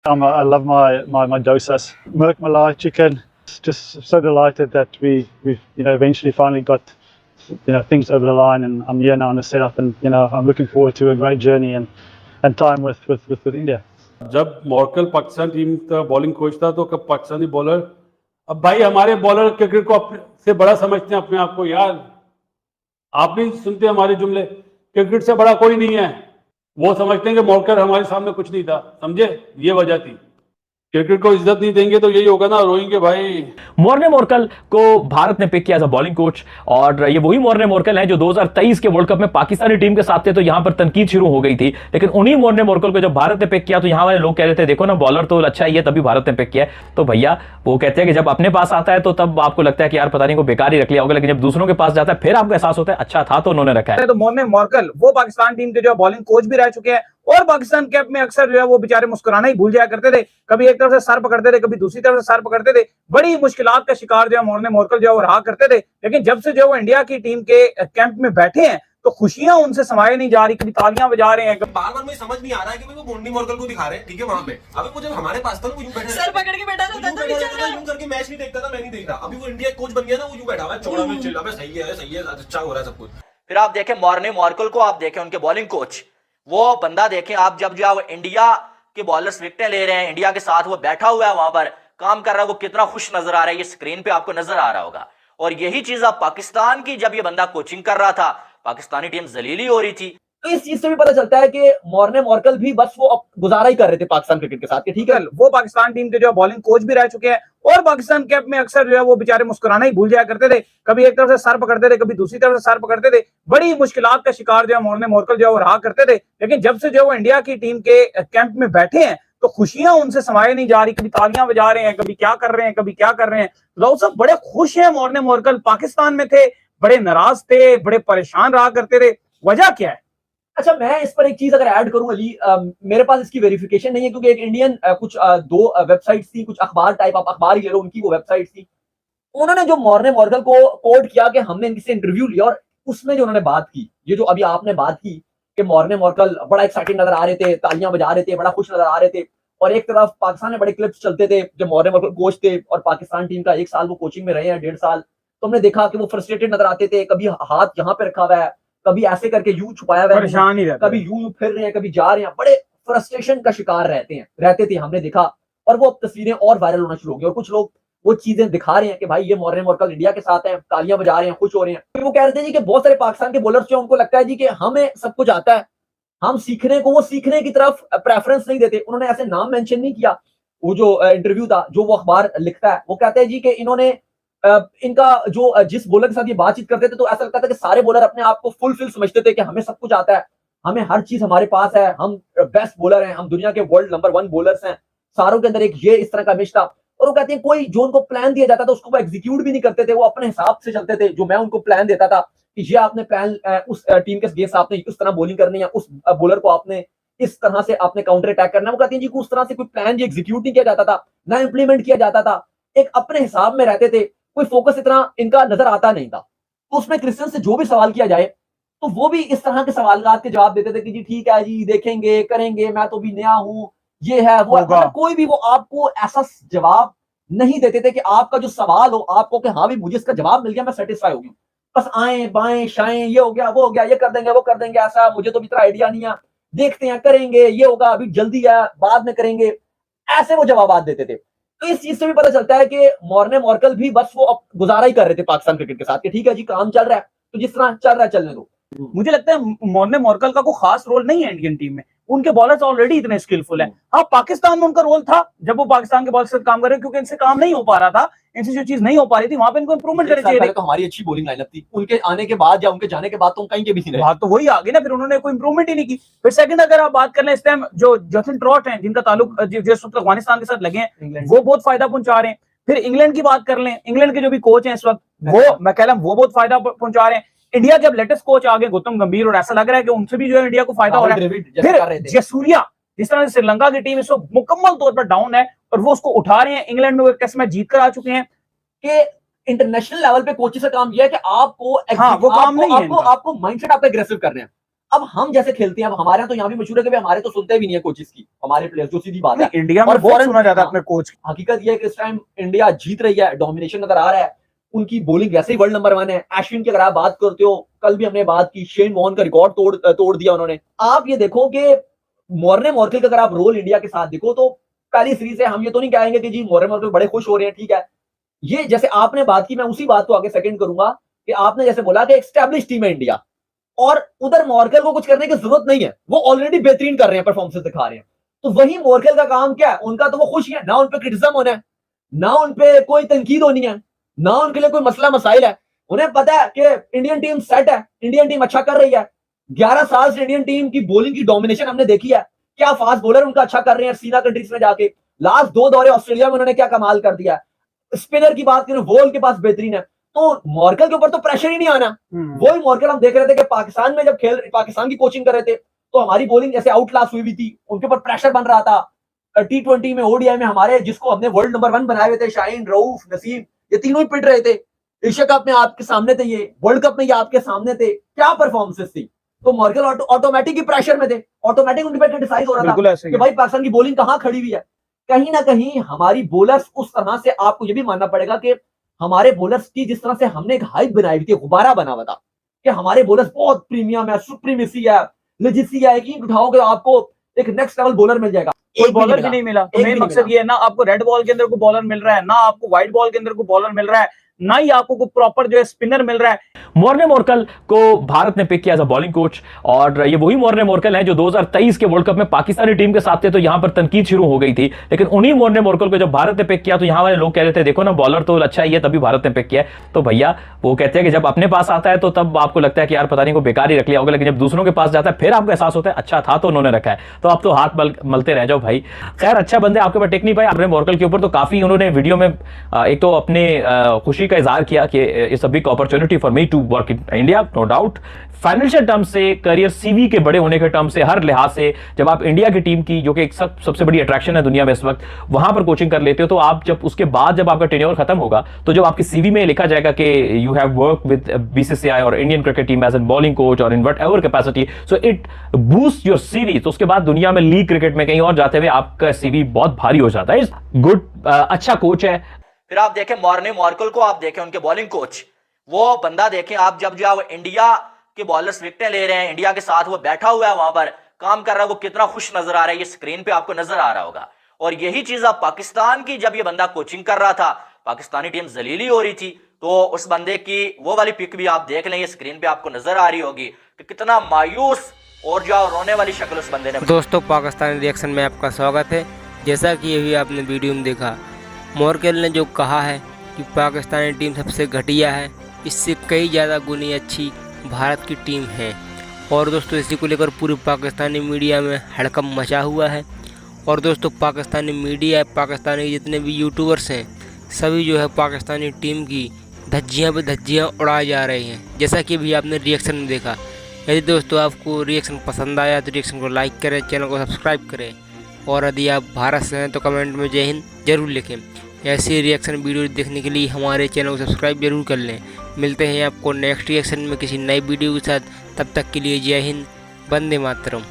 time. I love my dosas. Merk Malai chicken. Just so delighted that we eventually finally got things over the line, and I'm here now in the setup, and I'm looking forward to a great journey and time with India. जब मॉर्कल Pakistan team का bowling coach था तो कब Pakistani bowler, अब भाई हमारे bowler cricket को से बड़ा समझते हैं अपने आप को यार। आप भी सुनते हैं हमारे जुमले, क्रिकेट से बड़ा कोई नहीं है। वो समझते हैं कि मॉर्कल हमारे सामने कुछ नहीं था, समझे, ये वजह थी। क्रिकेट को इज्जत नहीं देंगे तो यही होगा ना, रोएंगे भाई। मॉर्ने मॉर्कल को भारत ने पिक किया एज अ बॉलिंग कोच, और ये वही मॉर्ने मॉर्कल है जो 2023 के वर्ल्ड कप में पाकिस्तानी टीम के साथ थे, तो यहां पर तनकीद शुरू हो गई थी। लेकिन उन्हीं मॉर्ने मॉर्कल को जब भारत ने पिक किया तो यहां वाले लोग कह रहे थे देखो ना बॉलर तो अच्छा ही है, तभी भारत ने पिक किया। तो भैया वो कहते हैं कि जब अपने पास आता है तो तब आपको लगता है कि यार पता नहीं को बेकार ही रख लिया होगा, लेकिन जब दूसरों के पास जाता है फिर आपको एहसास होता है अच्छा था तो उन्होंने रखा है। तो मॉर्ने मॉर्कल वो पाकिस्तान टीम के जो बॉलिंग कोच भी रह चुके हैं, और पाकिस्तान कैप में अक्सर जो है वो बेचारे मुस्कुराना ही भूल जाया करते थे। कभी एक तरफ से सर पकड़ते थे, कभी दूसरी तरफ से सर पकड़ते थे। बड़ी मुश्किलात का शिकार जो है मॉर्ने मॉर्कल जो है वो रहा करते थे। लेकिन जब से जो वो इंडिया की टीम के कैंप में बैठे हैं तो खुशियां उनसे समाये नहीं जा रही, कभी तालियां बजा रहे हैं। बार बार मुझे समझ नहीं आ रहा है कि वो मॉर्ने मॉर्कल को दिखा रहे हैं, ठीक है वहां पे। अभी वो जब हमारे पास था वो यूं बैठा सर पकड़ के बैठा था, यूं करके मैच नहीं देखता था, मैं नहीं देख रहा। अभी वो इंडिया कोच बन गया ना, वो यूं बैठा हुआ है चौड़ा में, चिल्ला पे सही है, अच्छा हो रहा है सब कुछ। फिर आप देखें मॉर्ने मॉर्कल को, आप देखें उनके बॉलिंग कोच, वो बंदा देखें आप, जब जो है इंडिया के बॉलर्स विकेटें ले रहे हैं, इंडिया के साथ वो बैठा हुआ है वहां पर काम कर रहा है, वो कितना खुश नजर आ रहा है, ये स्क्रीन पे आपको नजर आ रहा होगा। और यही चीज आप पाकिस्तान की, जब ये बंदा कोचिंग कर रहा था पाकिस्तानी टीम जलीली हो रही थी। तो इस चीज से भी पता चलता है कि मॉर्ने मॉर्कल भी बस वो गुजारा ही कर रहे थे पाकिस्तान क्रिकेट के साथ, ठीक है। वो पाकिस्तान टीम के जो बॉलिंग कोच भी रह चुके हैं, और पाकिस्तान कैप में अक्सर जो है वो बेचारे मुस्कुराना ही भूल जाया करते थे। कभी एक तरफ से सर पकड़ते थे, कभी दूसरी तरफ से सर पकड़ते थे। बड़ी मुश्किलात का शिकार जो है मॉर्ने मॉर्कल जो है वो रहा करते थे। लेकिन जब से जो वो इंडिया की टीम के कैंप में बैठे हैं तो खुशियां उनसे समाये नहीं जा रही, कभी तालियां बजा रहे हैं, कभी क्या कर रहे हैं, कभी क्या कर रहे हैं। लोग सब बड़े खुश हैं। मॉर्ने मॉर्कल पाकिस्तान में थे, बड़े नाराज थे, बड़े परेशान रहा करते थे। वजह क्या है? अच्छा, मैं इस पर एक चीज अगर ऐड करूं अली, मेरे पास इसकी वेरिफिकेशन नहीं है, क्योंकि एक इंडियन कुछ दो वेबसाइट्स थी, कुछ अखबार टाइप, आप अखबार ही ले लो, उनकी वो वेबसाइट थी। उन्होंने जो मॉर्ने मॉर्कल को कोट किया कि हमने इनसे इंटरव्यू लिया, और उसमें जो उन्होंने बात की, ये जो अभी आपने बात की कि मॉर्ने मॉर्कल बड़ा एक्साइटेड नजर आ रहे थे, तालियां बजा रहे थे, बड़ा खुश नजर आ रहे थे, और एक तरफ पाकिस्तान में बड़े क्लिप्स चलते थे जब मॉर्ने मॉर्कल कोच थे और पाकिस्तान टीम का 1 साल वो कोचिंग में रहे हैं, 1.5 साल, तो हमने देखा कि वो फ्रस्ट्रेटेड नजर आते थे। कभी हाथ यहाँ पे रखा हुआ है, कभी ऐसे करके यूं छुपाया हुआ है, कभी यूं फिर रहे हैं, कभी जा रहे हैं, बड़े फ्रस्ट्रेशन का शिकार रहते थे हमने देखा। और वो तस्वीरें और वायरल होना शुरू हो गई, और कुछ लोग वो चीजें दिखा रहे हैं कि भाई ये मॉर्ने मॉर्कल इंडिया के साथ है, तालियां बजा रहे हैं, खुश हो रहे हैं। फिर वो कह रहे थे जी कि बहुत सारे पाकिस्तान के बॉलर्स जो उनको लगता है जी कि हमें सब कुछ आता है, हम सीखने को, वो सीखने की तरफ प्रेफरेंस नहीं देते। उन्होंने ऐसे नाम मेंशन नहीं किया। वो जो इंटरव्यू था जो वो अखबार लिखता है, वो कहते हैं जी कि इन्होंने इनका जो जिस बॉलर के साथ ये बातचीत करते थे तो ऐसा लगता था कि सारे बॉलर अपने आप को फुलफिल समझते थे कि हमें सब कुछ आता है, हमें हर चीज हमारे पास है, हम बेस्ट बॉलर हैं, हम दुनिया के वर्ल्ड नंबर 1 बॉलर्स हैं। सारों के अंदर एक ये इस तरह का इमेज था। और वो कहते हैं कोई जो उनको प्लान दिया जाता था उसको वो एग्जीक्यूट भी नहीं करते थे, वो अपने हिसाब से चलते थे। जो मैं उनको प्लान देता था कि ये आपने प्लान उस टीम के अगेंस्ट आपने उस तरह बॉलिंग करनी है, उस बॉलर को आपने इस तरह से आपने काउंटर अटैक करना है, वो कहते हैं जी उस तरह से कोई प्लान एग्जीक्यूट नहीं किया जाता था, ना इंप्लीमेंट किया जाता था, एक अपने हिसाब में रहते थे, कोई फोकस इतना इनका नजर आता नहीं था। तो उसमें क्रिश्चियन से जो भी सवाल किया जाए तो वो भी इस तरह के सवाल के जवाब देते थे कि जी ठीक है जी, देखेंगे, करेंगे, मैं तो भी नया हूं, ये है वो है। मतलब कोई भी वो आपको ऐसा जवाब नहीं देते थे कि आपका जो सवाल हो आपको कि हाँ भी मुझे इसका जवाब मिल गया, मैं सेटिस्फाई हो गया। बस आए बाएं शाएं, ये हो गया, वो हो गया, ये कर देंगे, वो कर देंगे, ऐसा मुझे तो इतना आइडिया नहीं है, देखते हैं, करेंगे, ये होगा, अभी जल्दी है, बाद में करेंगे, ऐसे वो जवाब देते थे। तो इस चीज से भी पता चलता है कि मॉर्ने मॉर्कल भी बस वो गुजारा ही कर रहे थे पाकिस्तान क्रिकेट के साथ, कि ठीक है जी काम चल रहा है तो जिस तरह चल रहा है चलने दो। मुझे लगता है मॉर्ने मॉर्कल का कोई खास रोल नहीं है इंडियन टीम में, उनके बॉलर्स ऑलरेडी इतने स्किलफुल हैं। हाँ, पाकिस्तान में उनका रोल था जब वो पाकिस्तान के बॉलर्स से काम कर रहे, क्योंकि इनसे काम नहीं हो पा रहा था, इनसे जो चीज नहीं हो पा रही थी वहां पे इनको इंप्रूवमेंट करनी चाहिए। तो हमारी अच्छी बॉलिंग लाइनअप थी, उनके आने के बाद या उनके जाने के बाद तो कहीं के भी नहीं रहे। बात तो वही आ गई ना, फिर उन्होंने कोई इंप्रूवमेंट ही नहीं की। फिर सेकंड अगर आप बात कर लें, इस टाइम जो जॉसन ट्रॉट हैं जिनका ताल्लुक जिस वक्त अफगानिस्तान के साथ लगे हैं, वो बहुत फायदा पहुंचा रहे हैं। फिर इंग्लैंड की बात कर लें, इंग्लैंड के जो भी कोच हैं इस वक्त, वो मैकलम, वो बहुत फायदा पहुंचा रहे हैं। इंडिया जब लेटेस्ट कोच आ गए गौतम गंभीर, और ऐसा लग रहा है कि उनसे भी जो है इंडिया को फायदा हो रहा है। फिर जयसूर्या, जिस तरह से श्रीलंका की टीम इस वक्त मुकम्मल तौर पर डाउन है और वो उसको उठा रहे हैं। इंग्लैंड में वो टेस्ट मैच जीत कर आ चुके हैं। कि इंटरनेशनल लेवल पे कोचेस का काम यह है कि आपको हाँ, वो काम नहीं है, आपको माइंडसेट आपका एग्रेसिव करना है। अब हम जैसे खेलते हैं, अब हमारे यहाँ तो यहाँ भी मशहूर है कि भाई हमारे तो सुनते भी नहीं है कोचेस की, हमारे प्लेयर्स, जो सीधी बात है। इंडिया में और बहुत foreign- सुना जाता है हाँ। अपने कोच। हकीकत यह है कि इस टाइम इंडिया जीत रही है, डोमिनेशन नजर आ रहा है, उनकी बॉलिंग वैसे ही वर्ल्ड नंबर 1 है। अश्विन की अगर आप बात करते हो, कल भी हमने बात की, शेन वॉर्न का रिकॉर्ड तोड़ दिया उन्होंने। आप ये देखो कि मॉर्ने मॉर्कल का अगर आप रोल इंडिया के साथ देखो तो पहली सीरीज से हम ये तो नहीं कहेंगे कि जी मॉर्ने मॉर्कल बड़े खुश हो रहे हैं, ठीक है। ये जैसे आपने बात की, मैं उसी बात को आगे सेकंड करूंगा कि आपने जैसे बोला कि एस्टैब्लिश टीम है इंडिया, और उधर मॉर्कल को कुछ करने की जरूरत नहीं है, वो ऑलरेडी बेहतरीन कर रहे हैं, परफॉर्मेंस दिखा रहे हैं। तो वही मॉर्कल का काम क्या है, उनका तो वो खुश है ना, उन पे क्रिटिसिज्म होना है, ना उन पे कोई तनकीद होनी है, ना उनके लिए कोई मसला मसाइल है। उन्हें पता है कि इंडियन टीम सेट है, इंडियन टीम अच्छा कर रही है। 11 साल से इंडियन टीम की बॉलिंग की डोमिनेशन हमने देखी है, क्या फास्ट बॉलर उनका अच्छा कर रहे हैं सीना कंट्रीज में जाके। लास्ट 2 दौरे ऑस्ट्रेलिया में उन्होंने क्या कमाल कर दिया। स्पिनर की बात करें, वॉल के पास बेहतरीन है, तो मॉर्कल के ऊपर तो प्रेशर ही नहीं आना। वही मॉर्कल हम देख रहे थे कि पाकिस्तान में जब पाकिस्तान की कोचिंग कर रहे थे तो हमारी बॉलिंग जैसे आउटक्लास हुई भी थी, उनके ऊपर प्रेशर बन रहा था। T20 में, ओडीआई में हमारे, जिसको हमने वर्ल्ड नंबर 1 बनाए हुए थे, शाहीन, रऊफ, नसीम, ये तीनों ही पिट रहे थे। एशिया कप में आपके सामने थे, ये वर्ल्ड कप में ये आपके सामने थे, क्या परफॉर्मेंस थी। तो मॉर्कल ऑटोमेटिक ही प्रेशर में थे, ऑटोमेटिक उन पे क्रिटिसाइज हो रहा था कि भाई पाकिस्तान की बॉलिंग कहां खड़ी हुई है। कहीं ना कहीं हमारी बॉलर्स उस तरह से, आपको ये भी मानना पड़ेगा कि हमारे बॉलर्स की जिस तरह से हमने एक हाइप बनाई हुई थी, गुब्बारा बना हुआ था कि हमारे बॉलर्स बहुत प्रीमियम है, सुप्रीमेसी है, लेजिसी है, कि उठाओगे तो आपको एक नेक्स्ट लेवल बॉलर मिल जाएगा। कोई बॉलर भी नहीं मिला। तो मेन मकसद ये है ना, आपको रेड बॉल के अंदर को बॉलर मिल रहा है, ना आपको व्हाइट बॉल के अंदर को बॉलर मिल रहा है, ना ही आपको कोई प्रॉपर जो है स्पिनर मिल रहा है। मॉर्ने मॉर्कल को भारत ने पिक किया एज अ बॉलिंग कोच, और ये वही मॉर्ने मॉर्कल हैं जो 2023 के वर्ल्ड कप में पाकिस्तानी टीम के साथ थे, तो यहां पर तनकीद शुरू हो गई थी। लेकिन उन्हीं मॉर्ने मॉर्कल को जब भारत ने पिक किया तो यहां वाले लोग कह रहे थे देखो ना, बॉलर तो अच्छा ही है, तभी भारत ने पिक किया। तो भैया वो कहते हैं कि जब अपने पास आता है तो तब आपको लगता है कि यार पता नहीं को बेकार ही रख लिया होगा, लेकिन जब दूसरों के पास जाता है फिर आपको एहसास होता है अच्छा था तो उन्होंने रखा है। तो आप तो हाथ मलते रह जाओ भाई। खैर, अच्छा बंदे आपके ऊपर टेक नहीं पाए। आपने मॉर्कल के ऊपर तो काफी उन्होंने वीडियो में एक तो अपने खुशी का इजहार किया कि it's a big opportunity for me to work in India, no doubt. Financial term से, करियर सीवी के बड़े होने के टर्म से, हर लिहाज से, जब आप इंडिया की टीम की, जो कि एक सबसे बड़ी अट्रैक्शन है दुनिया में इस वक्त, वहां पर कोचिंग कर लेते हो, तो आप जब उसके बाद जब आपका टेन्योर खत्म होगा तो जब आपकी सीवी में लिखा जाएगा कि you have work with BCCI और Indian cricket team as an bowling coach और in whatever capacity, so it boost your CV. तो उसके बाद दुनिया में लीग क्रिकेट में कहीं और जाते हुए आपका सीवी बहुत भारी हो जाता है। गुड, अच्छा कोच है। फिर आप देखें मॉर्ने मॉर्कल को, आप देखें उनके बॉलिंग कोच, वो बंदा देखें आप, जब जो है इंडिया के बॉलर्स विकेटें ले रहे हैं, इंडिया के साथ वो बैठा हुआ है, वहां पर काम कर रहा है, वो कितना खुश नजर आ रहा है, ये स्क्रीन पे आपको नजर आ रहा होगा। और यही चीज आप पाकिस्तान की, जब ये बंदा कोचिंग कर रहा था, पाकिस्तानी टीम जलीली हो रही थी, तो उस बंदे की वो वाली पिक भी आप देख लें, ये स्क्रीन पे आपको नजर आ रही होगी कि कितना मायूस और जो रोने वाली शक्ल उस बंदे ने। दोस्तों, पाकिस्तानी रिएक्शन में आपका स्वागत है। जैसा कि अभी आपने वीडियो में देखा, मॉर्कल ने जो कहा है कि पाकिस्तानी टीम सबसे घटिया है, इससे कई ज़्यादा गुनी अच्छी भारत की टीम है। और दोस्तों, इसी को लेकर पूरी पाकिस्तानी मीडिया में हड़कंप मचा हुआ है। और दोस्तों, पाकिस्तानी मीडिया, पाकिस्तानी जितने भी यूट्यूबर्स हैं, सभी जो है पाकिस्तानी टीम की धज्जियाँ पे धज्जियाँ उड़ाए जा रहे हैं, जैसा कि अभी आपने रिएक्शन में देखा। यदि दोस्तों आपको रिएक्शन पसंद आया तो रिएक्शन को लाइक करें, चैनल को सब्सक्राइब करें, और यदि आप भारत से हैं तो कमेंट में जय हिंद जरूर लिखें। ऐसी रिएक्शन वीडियो देखने के लिए हमारे चैनल को सब्सक्राइब जरूर कर लें। मिलते हैं आपको नेक्स्ट रिएक्शन में किसी नई वीडियो के साथ, तब तक के लिए जय हिंद, वंदे मातरम।